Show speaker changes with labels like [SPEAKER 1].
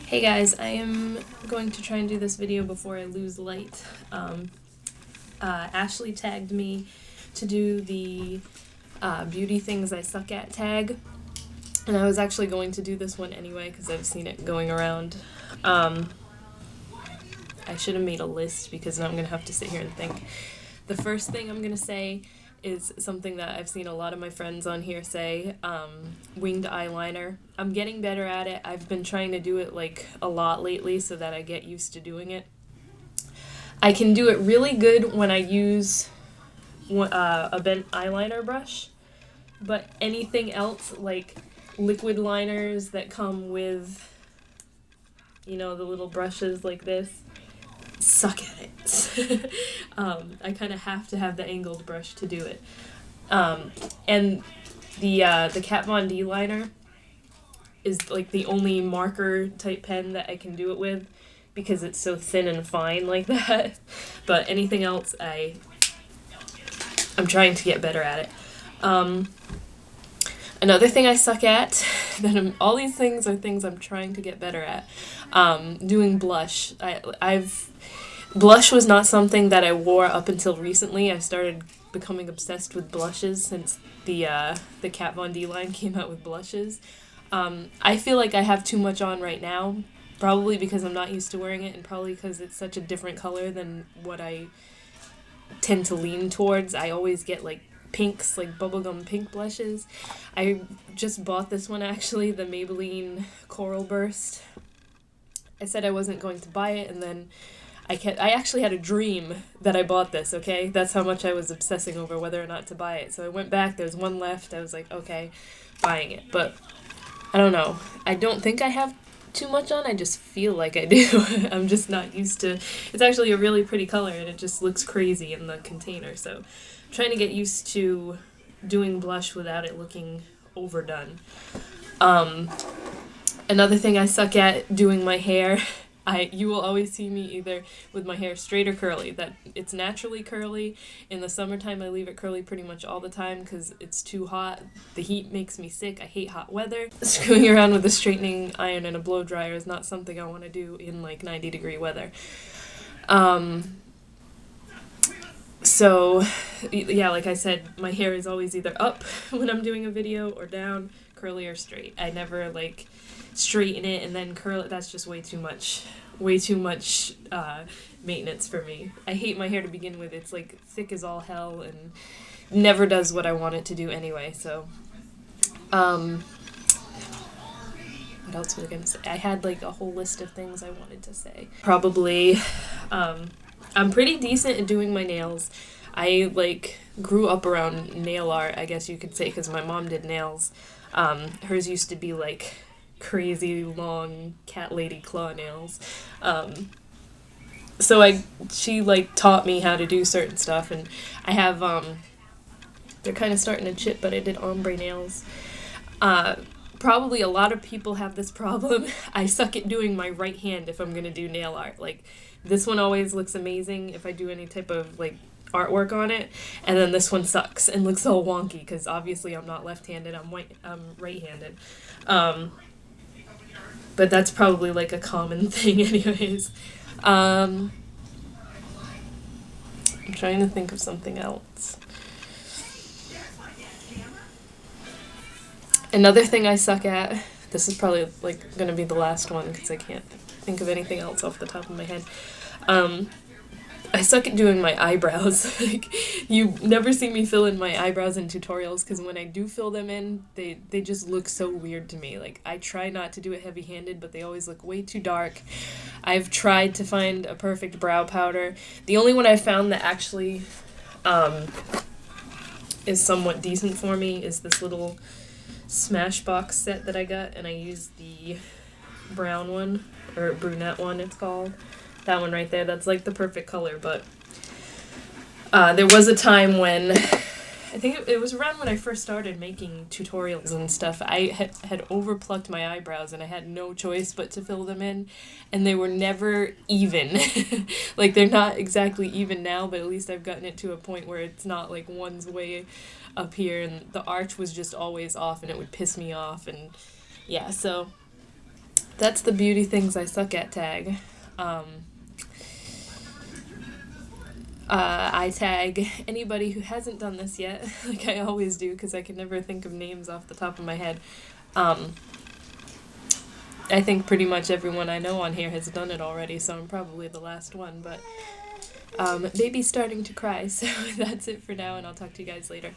[SPEAKER 1] Hey guys, I am going to try and do this video before I lose light. Ashley tagged me to do the beauty things I suck at tag, and I was actually going to do this one anyway because I've seen it going around. I should have made a list because now I'm going to have to sit here and think. The first thing I'm going to say is something that I've seen a lot of my friends on here say, winged eyeliner. I'm getting better at it. I've been trying to do it like a lot lately so that I get used to doing it. I can do it really good when I use a bent eyeliner brush, but anything else like liquid liners that come with, you know, the little brushes like this, suck at it. I kind of have to have the angled brush to do it. And the Kat Von D liner is like the only marker type pen that I can do it with because it's so thin and fine like that. But anything else, I'm trying to get better at it. Another thing I suck at, all these things are things I'm trying to get better at. Doing blush. Blush was not something that I wore up until recently. I started becoming obsessed with blushes since the Kat Von D line came out with blushes. I feel like I have too much on right now, probably because I'm not used to wearing it and probably because it's such a different color than what I tend to lean towards. I always get like pinks, like bubblegum pink blushes. I just bought this one actually, the Maybelline Coral Burst. I said I wasn't going to buy it and then I actually had a dream that I bought this, okay? That's how much I was obsessing over whether or not to buy it. So I went back, there's one left, I was like, okay, buying it. But I don't know. I don't think I have too much on, I just feel like I do. I'm just not used to. It's actually a really pretty color and it just looks crazy in the container. So I'm trying to get used to doing blush without it looking overdone. Another thing I suck at, doing my hair. You will always see me either with my hair straight or curly. That it's naturally curly. In the summertime, I leave it curly pretty much all the time because it's too hot. The heat makes me sick. I hate hot weather. Screwing around with a straightening iron and a blow dryer is not something I want to do in like 90-degree weather. So, yeah, like I said, my hair is always either up when I'm doing a video or down, curly or straight. I never like straighten it and then curl it. That's just way too much maintenance for me. I hate my hair to begin with. It's like thick as all hell and never does what I want it to do anyway. So what else was I gonna say? I had like a whole list of things I wanted to say. Probably I'm pretty decent at doing my nails. I like grew up around nail art, I guess you could say, because my mom did nails. Hers used to be like crazy long cat lady claw nails. So she like taught me how to do certain stuff, and I have they're kind of starting to chip, but I did ombre nails. Probably a lot of people have this problem. I suck at doing my right hand if I'm gonna do nail art. Like this one always looks amazing if I do any type of like artwork on it, and then this one sucks and looks all wonky because obviously I'm not left-handed, I'm right-handed. But that's probably like a common thing anyways. I'm trying to think of something else. Another thing I suck at, this is probably like gonna be the last one because I can't think of anything else off the top of my head. I suck at doing my eyebrows. Like, you never see me fill in my eyebrows in tutorials because when I do fill them in, they just look so weird to me. Like, I try not to do it heavy-handed, but they always look way too dark. I've tried to find a perfect brow powder. The only one I found that actually is somewhat decent for me is this little Smashbox set that I got, and I used the brown one, or brunette one it's called. That one right there, that's like the perfect color, but there was a time when, I think it was around when I first started making tutorials and stuff, I had overplucked my eyebrows and I had no choice but to fill them in, and they were never even. Like, they're not exactly even now, but at least I've gotten it to a point where it's not like one's way up here, and the arch was just always off and it would piss me off, and yeah, so that's the beauty things I suck at tag. I tag anybody who hasn't done this yet, like I always do, because I can never think of names off the top of my head. I think pretty much everyone I know on here has done it already, so I'm probably the last one, but baby's starting to cry, so that's it for now, and I'll talk to you guys later.